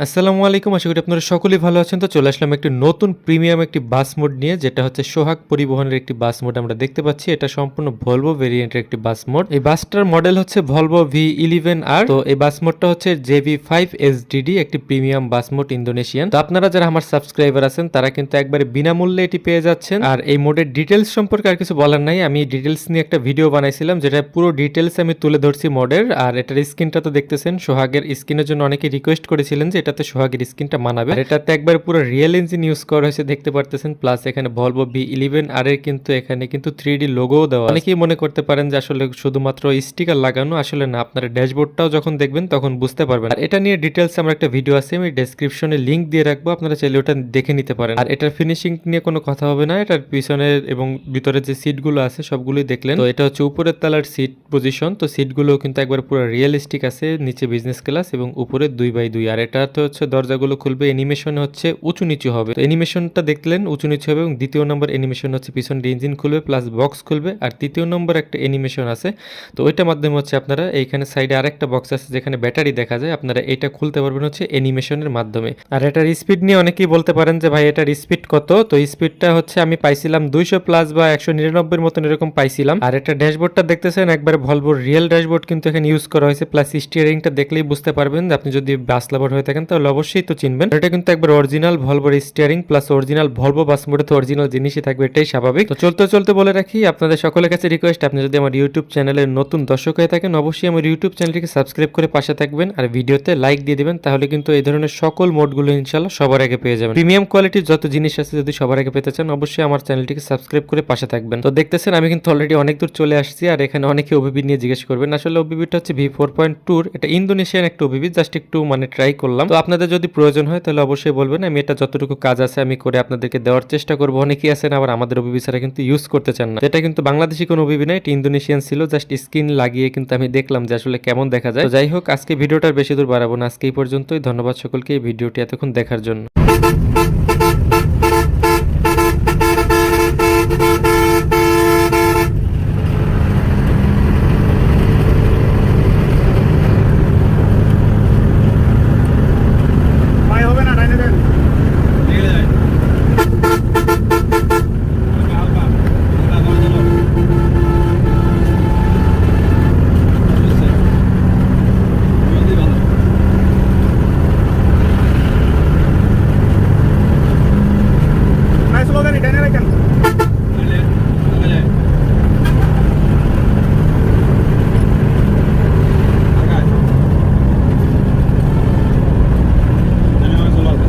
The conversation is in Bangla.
আসসালামু আলাইকুম। আশা করি আপনারা সকলেই ভালো আছেন। তো চলে আসলাম একটি নতুন প্রিমিয়াম একটি বাস মোড নিয়ে, যেটা হচ্ছে সোহাগ পরিবহনের একটি বাস মোড আমরা দেখতে পাচ্ছি। এটা সম্পূর্ণ ভলভো ভেরিয়েন্টের একটি বাস মোড। এই বাসটার মডেল হচ্ছে ভলভো V11R। তো এই বাস মোডটা হচ্ছে JV5 SDD, একটি প্রিমিয়াম বাস মোড ইন্দোনেশিয়ান। তো আপনারা যারা আমার সাবস্ক্রাইবার আছেন তারা কিন্তু একবারে বিনামূল্যে এটি পেয়ে যাচ্ছেন। আর এই মোডের ডিটেলস সম্পর্কে আর কিছু বলার নাই, আমি ডিটেলস নিয়ে একটা ভিডিও বানাইছিলাম, যেটা পুরো ডিটেলস আমি তুলে ধরছি মোডের। আর এটার স্ক্রিনটা তো দেখতেছেন, সোহাগের স্ক্রিনের জন্য অনেকে রিকোয়েস্ট করেছিলেন যে এটাতে সোহাগের স্ক্রিনটা মানাবে। আর এটাতে একবার পুরো রিয়েল ইঞ্জিন ইউজ করা হয়েছে দেখতে পারতেছেন। প্লাস এখানে ভলভো V11R এর কিন্তু এখানে কিন্তু 3D লোগোও দেওয়া। অনেকেই মনে করতে পারেন যে আসলে শুধুমাত্র স্টিকার লাগানো, আসলে না, আপনারা ড্যাশবোর্ডটাও যখন দেখবেন তখন বুঝতে পারবেন। আর এটা নিয়ে ডিটেলস আমার একটা ভিডিও আছে, আমি ডেসক্রিপশনে লিংক দিয়ে রাখবো, আপনারা চাইলে ওটা দেখে নিতে পারেন। আর এটার ফিনিশিং নিয়ে কোনো কথা হবে না, এটার পিছনের এবং ভিতরে যে সিটগুলো আছে সবগুলোই দেখলেন। তো এটা হচ্ছে উপরের তলার সিট পজিশন। তো সিটগুলো কিন্তু একবার পুরো রিয়েলিস্টিক আছে, নিচে বিজনেস ক্লাস এবং উপরে 2x2। আর এটা তো হচ্ছে দরজাগুলো খুলবে, অ্যানিমেশন হচ্ছে উঁচু নিচু হবে। তো অ্যানিমেশনটা দেখলেন উঁচু নিচু হবে। এবং দ্বিতীয় নম্বর অ্যানিমেশন হচ্ছে পিছন ইঞ্জিন খুলবে প্লাস বক্স খুলবে। আর তৃতীয় নম্বর একটা অ্যানিমেশন আছে, তো ওইটার মাধ্যমে হচ্ছে আপনারা এইখানে সাইডে আরেকটা বক্স আছে যেখানে ব্যাটারি দেখা যায়, আপনারা এটা খুলতে পারবেন হচ্ছে অ্যানিমেশনের মাধ্যমে। আর এটার স্পিড নিয়ে অনেকেই বলতে পারেন যে ভাই এটার স্পিড কত। তো স্পিডটা হচ্ছে আমি পাইছিলাম 200 প্লাস বা 199 মতন এরকম পাইছিলাম। আর এটা ড্যাশবোর্ডটা দেখতেছেন, একবার ভলভোর রিয়েল ড্যাশবোর্ড কিন্তু এখানে ইউজ করা হয়েছে। প্লাস স্টিয়ারিংটা দেখলেই বুঝতে পারবেন, আপনি যদি বাস লাভার হয়ে থাকেন তাহলে অবশ্যই তো চিনবেন। এটা কিন্তু একবার অরিজিনাল ভলভোর steering plus original Volvo bus মোডে তো অরিজিনাল জিনিসই থাকবে, এটাই স্বাভাবিক। তো চলতে চলতে বলে রাখি আপনাদের সকলের কাছে রিকোয়েস্ট, আপনি যদি আমার ইউটিউব চ্যানেলের নতুন দর্শক হয়ে থাকেন অবশ্যই আমার ইউটিউব চ্যানেলটিকে সাবস্ক্রাইব করে পাশে থাকবেন আর ভিডিওতে লাইক দিয়ে দিবেন, তাহলে কিন্তু এই ধরনের সকল মোডগুলো ইনশাআল্লাহ সবার আগে পেয়ে যাবেন। প্রিমিয়াম কোয়ালিটির যত জিনিস আছে যদি সবার আগে পেতে চান অবশ্যই আমার চ্যানেলটিকে সাবস্ক্রাইব করে পাশে থাকবেন। তো দেখতেছেন আমি কিন্তু অলরেডি অনেক দূর চলে আসছি। আর এখানে অনেকে ওবিবি নিয়ে জিজ্ঞেস করবেন, আসলে ওবিবিটা হচ্ছে V4.2, এটা ইন্দোনেশিয়ান একটা ওবিবি, জাস্ট একটু মানে ট্রাই করলাম। তো আপনাদের যদি প্রয়োজন হয় তাহলে অবশ্যই বলবেন, আমি এটা যতটুকু কাজ আছে আমি করে আপনাদেরকে দেওয়ার চেষ্টা করবো। অনেকেই আছেন আবার আমাদের ওবিবি ছাড়া কিন্তু ইউজ করতে চান না। এটা কিন্তু বাংলাদেশি কোনো ওবিবি না, এটা ইন্দোনেশিয়ান ছিল, জাস্ট স্ক্রিন লাগিয়ে কিন্তু আমি দেখলাম যে আসলে কেমন দেখা যায়। তো যাই হোক, আজকে ভিডিওটার বেশি দূর বাড়াবো না, আজকে এই পর্যন্তই। ধন্যবাদ সকলকে এই ভিডিওটি এতক্ষণ দেখার জন্য।